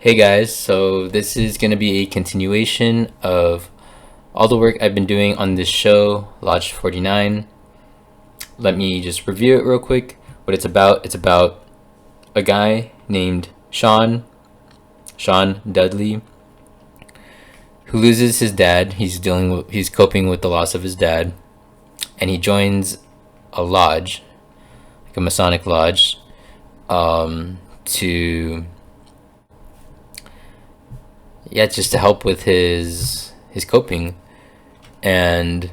Hey guys, so this is going to be a continuation of all the work I've been doing on this show, Lodge 49. Let me just review it real quick. What it's about a guy named Sean Dudley, who loses his dad. He's coping with the loss of his dad, and he joins a lodge, like a Masonic lodge, to just to help with his coping. And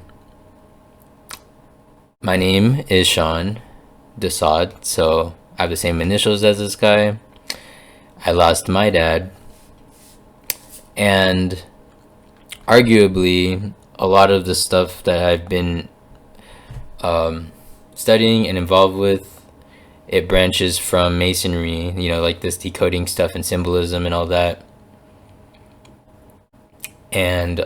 my name is Sean Desaad, so I have the same initials as this guy. I lost my dad, and arguably a lot of the stuff that I've been studying and involved with, it branches from Masonry, like this decoding stuff and symbolism and all that. And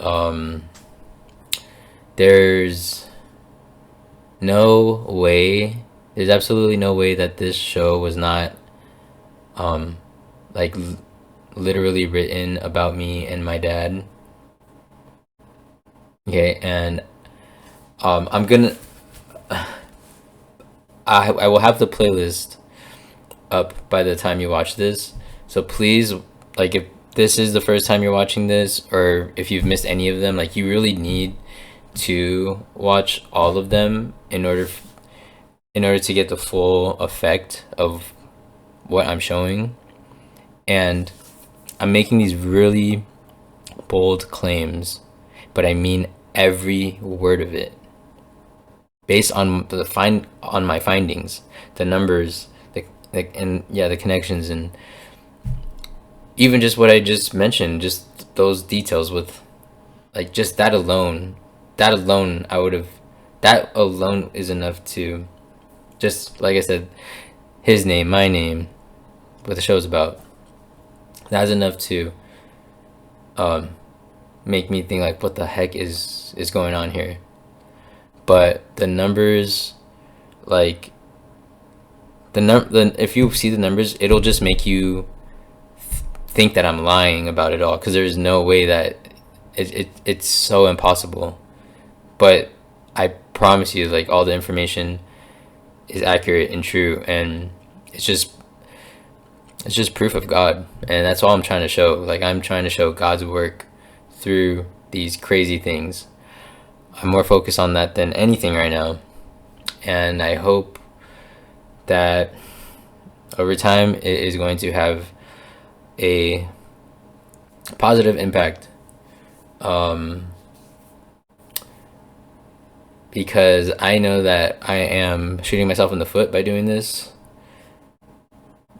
there's absolutely no way that this show was not like literally written about me and my dad. Okay, and I'm gonna I will have the playlist up by the time you watch this, so please, like, if this is the first time you're watching this, or if you've missed any of them, like, you really need to watch all of them in order to get the full effect of what I'm showing. And I'm making these really bold claims, but I mean every word of it, based on my findings, the numbers, the connections, and even just what I just mentioned, just those details with, like, just that alone, that alone is enough to, just like I said, his name, my name, what the show's about, that's enough to make me think, like, what the heck is going on here. But the numbers, like, if you see the numbers, it'll just make you think that I'm lying about it all, because there's no way that it's so impossible. But I promise you, like, all the information is accurate and true, and it's just proof of God, and that's all I'm trying to show. Like, I'm trying to show God's work through these crazy things. I'm more focused on that than anything right now, and I hope that over time it is going to have a positive impact, because I know that I am shooting myself in the foot by doing this,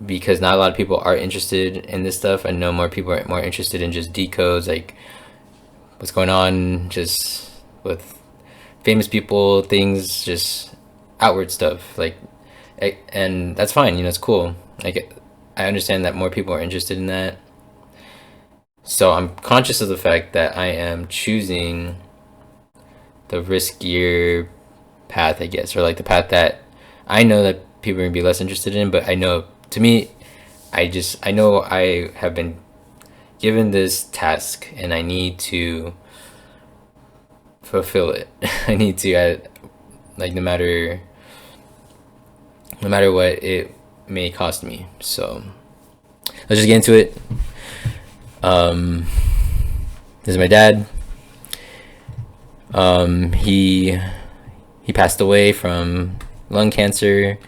because not a lot of people are interested in this stuff. I know more people are more interested in just decodes, like what's going on just with famous people, things, just outward stuff, like, and that's fine, it's cool. Like, I understand that more people are interested in that. So I'm conscious of the fact that I am choosing the riskier path, I guess, or like the path that I know that people are gonna be less interested in. But I know, to me, I know I have been given this task, and I need to fulfill it. I need to, like, no matter what it may cost me. So let's just get into it. This is my dad. He passed away from lung cancer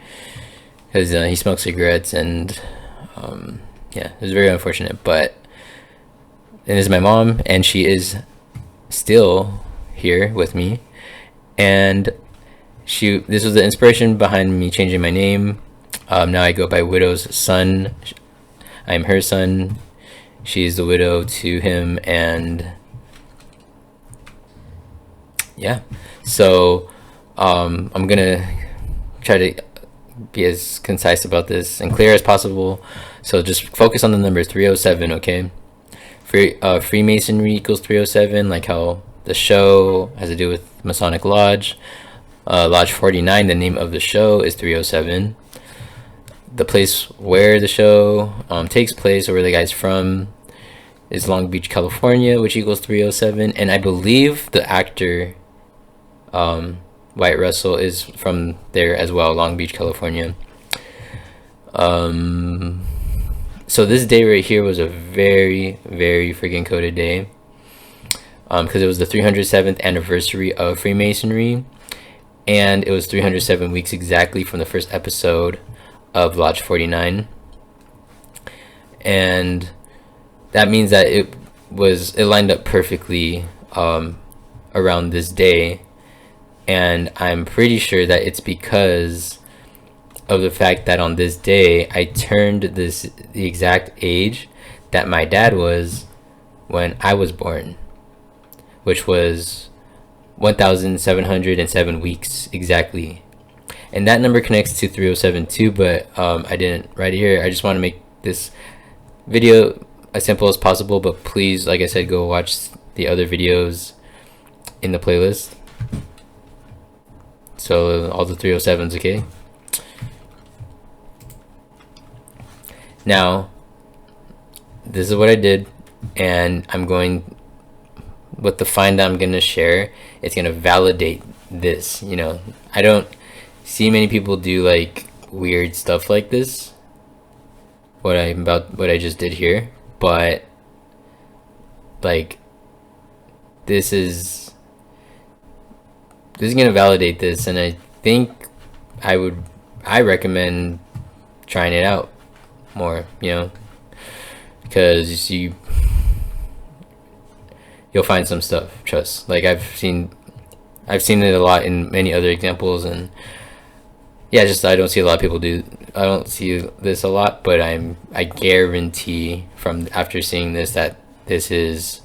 because he smoked cigarettes, and it was very unfortunate. But this is my mom, and she is still here with me, and this was the inspiration behind me changing my name. Now I go by Widow's son. I am her son. She's the widow to him, and yeah. So I'm gonna try to be as concise about this and clear as possible. So just focus on the number 307, okay? Freemasonry equals 307, like how the show has to do with Masonic Lodge. Lodge 49, the name of the show, is 307. the place where the show takes place, or where the guy's from, is Long Beach, California, which equals 307. And I believe the actor Wyatt Russell is from there as well, Long Beach, California. So this day right here was a very, very freaking coded day, because it was the 307th anniversary of Freemasonry, and it was 307 weeks exactly from the first episode of Lodge 49. And that means that it lined up perfectly around this day. And I'm pretty sure that it's because of the fact that on this day I turned the exact age that my dad was when I was born, which was 1,707 weeks exactly. And that number connects to 307 too, but I didn't write it here. I just want to make this video as simple as possible, but please, like I said, go watch the other videos in the playlist. So all the 307s, okay? Now, this is what I did, and I'm going with the find that I'm going to share. It's going to validate this. You know, I don't see many people do like weird stuff like this, what I just did here, but like this is going to validate this, and I think I recommend trying it out more, you know, because you'll find some stuff. Trust. Like I've seen it a lot in many other examples, and yeah, just I don't see a lot of people do. I don't see this a lot, but I guarantee from after seeing this that this is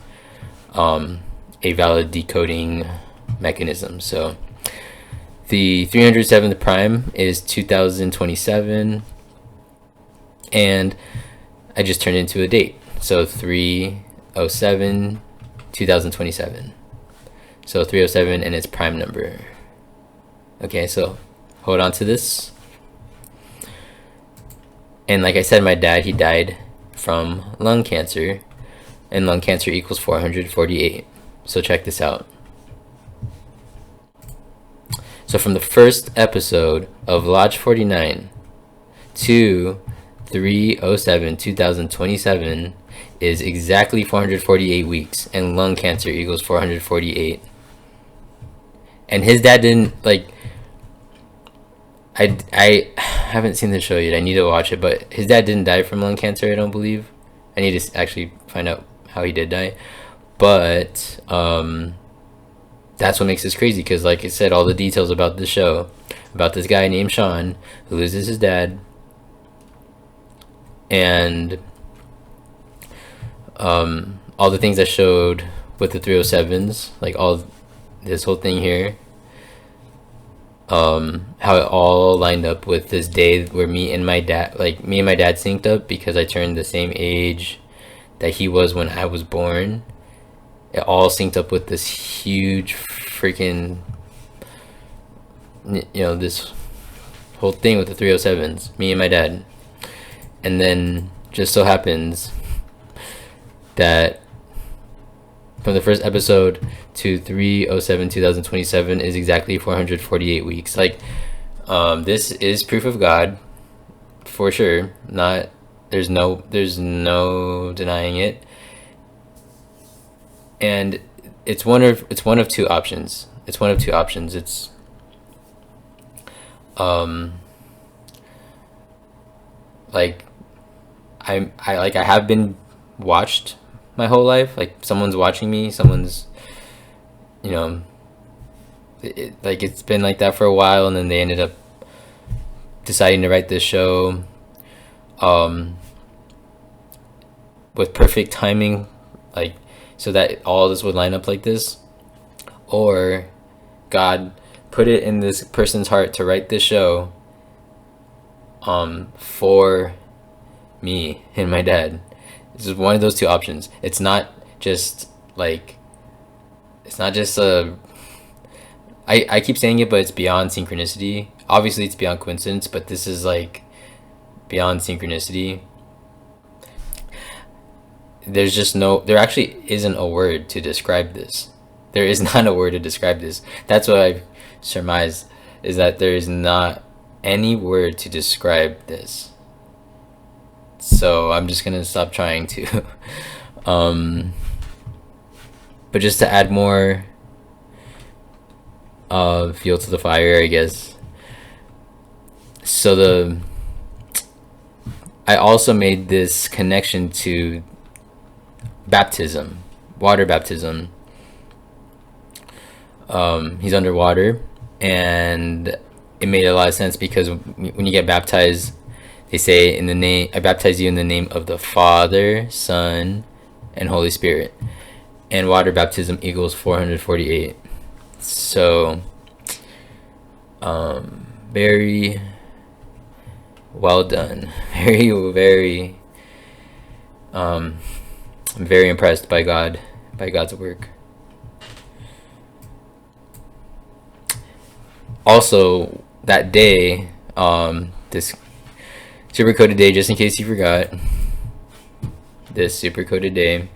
a valid decoding mechanism. So the 307th prime is 2027, and I just turned into a date. So 307 2027. So 307 and its prime number. Okay, so hold on to this. And like I said, my dad, he died from lung cancer, and lung cancer equals 448. So check this out. So from the first episode of Lodge 49 to 307 2027 is exactly 448 weeks, and lung cancer equals 448. And his dad didn't like. I haven't seen the show yet. I need to watch it, but his dad didn't die from lung cancer, I don't believe. I need to actually find out how he did die. But that's what makes this crazy, because like I said, all the details about the show, about this guy named Sean who loses his dad, and all the things I showed with the 307s, like all this whole thing here, how it all lined up with this day where me and my dad synced up, because I turned the same age that he was when I was born. It all synced up with this huge freaking, you know, this whole thing with the 307s, me and my dad. And then just so happens that from the first episode to 307 2027 is exactly 448 weeks. Like this is proof of God for sure. Not there's no denying it. And it's one of two options. It's like I have been watched my whole life. Like someone's watching me, someone's, you know, like it's been like that for a while, and then they ended up deciding to write this show with perfect timing, like so that all this would line up like this, or God put it in this person's heart to write this show for me and my dad. This is one of those two options. It's not just like, it's not just I keep saying it, but it's beyond synchronicity. Obviously it's beyond coincidence, but this is like beyond synchronicity. There's just no, there actually isn't a word to describe this. There is not a word to describe this. That's what I've surmised, is that there is not any word to describe this. So I'm just gonna stop trying to. But just to add more fuel to the fire, I guess. So I also made this connection to baptism, water baptism. He's underwater, and it made a lot of sense because when you get baptized, they say, "In the name, I baptize you in the name of the Father, Son, and Holy Spirit." And water baptism equals 448. So, very well done. Very, I'm very impressed by God's work. Also, that day, this super coded day, just in case you forgot, this super coded day,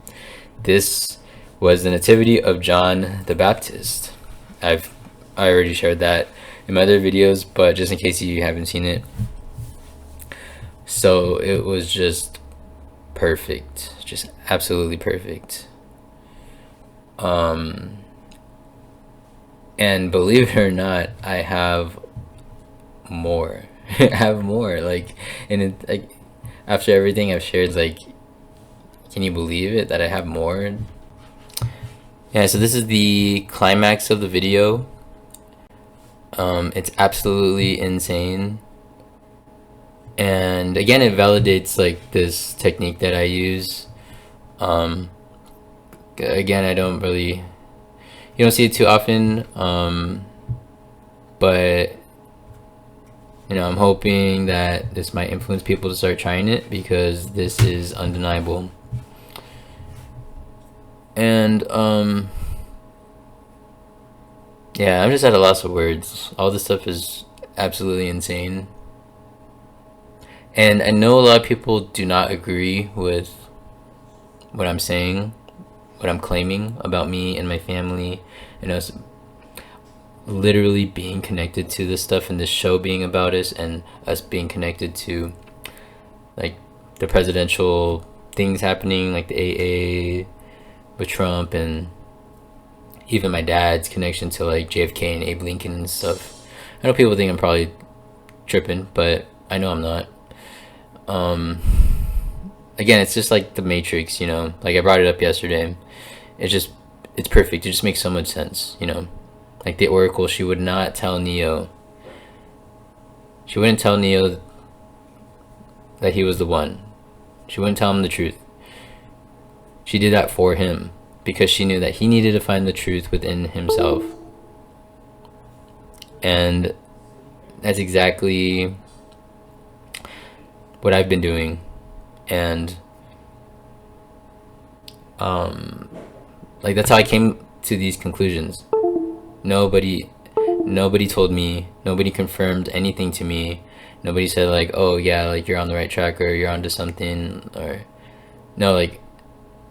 this was the nativity of John the Baptist. I already shared that in my other videos, but just in case you haven't seen it. So it was just perfect, just absolutely perfect. And believe it or not, I have more. I have more. Like, and it, like, after everything I've shared, like, can you believe it that I have more? Yeah, so this is the climax of the video. It's absolutely insane. And again, it validates like this technique that I use. Again, you don't see it too often. But I'm hoping that this might influence people to start trying it, because this is undeniable. And yeah, I'm just at a loss of words. All this stuff is absolutely insane. And I know a lot of people do not agree with what I'm saying, what I'm claiming about me and my family, and us literally being connected to this stuff, and this show being about us, and us being connected to like the presidential things happening, like the AA with Trump, and even my dad's connection to like JFK and Abe Lincoln and stuff. I know people think I'm probably tripping, but I know I'm not. Again, it's just like the Matrix, like I brought it up yesterday. It's perfect. It just makes so much sense, like the Oracle, she would not tell Neo. She wouldn't tell Neo that he was the one. She wouldn't tell him the truth. She did that for him, because she knew that he needed to find the truth within himself. And that's exactly what I've been doing. And like that's how I came to these conclusions. Nobody told me, nobody confirmed anything to me. Nobody said like, oh yeah, like you're on the right track, or you're onto something, or no, like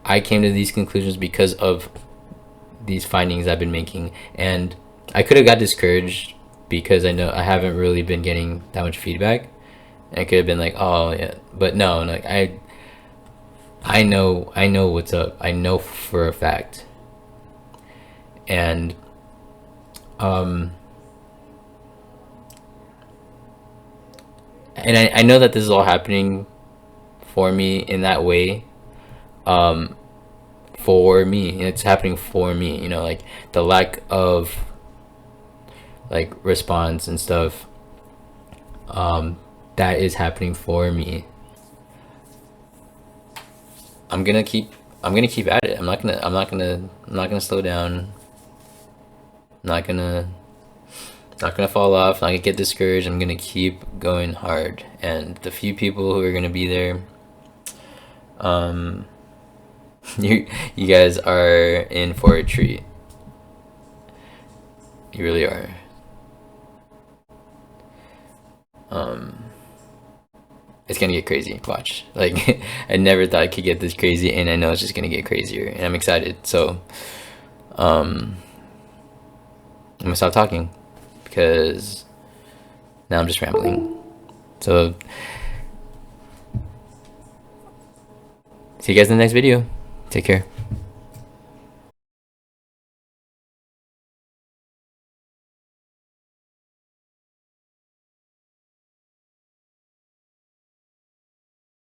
I came to these conclusions because of these findings I've been making. And I could have got discouraged because I know I haven't really been getting that much feedback. And I could have been like, oh yeah, but no, like I know what's up. I know for a fact. And and I know that this is all happening for me in that way. For me, it's happening for me, like the lack of like response and stuff, that is happening for me. I'm gonna keep at it. I'm not gonna slow down. I'm not gonna fall off. I'm not gonna get discouraged. I'm gonna keep going hard. And the few people who are gonna be there, you guys are in for a treat. You really are. it's gonna get crazy. Watch. Like I never thought it could get this crazy, and I know it's just gonna get crazier, and I'm excited. So I'm gonna stop talking because now I'm just rambling. So see you guys in the next video. Take care.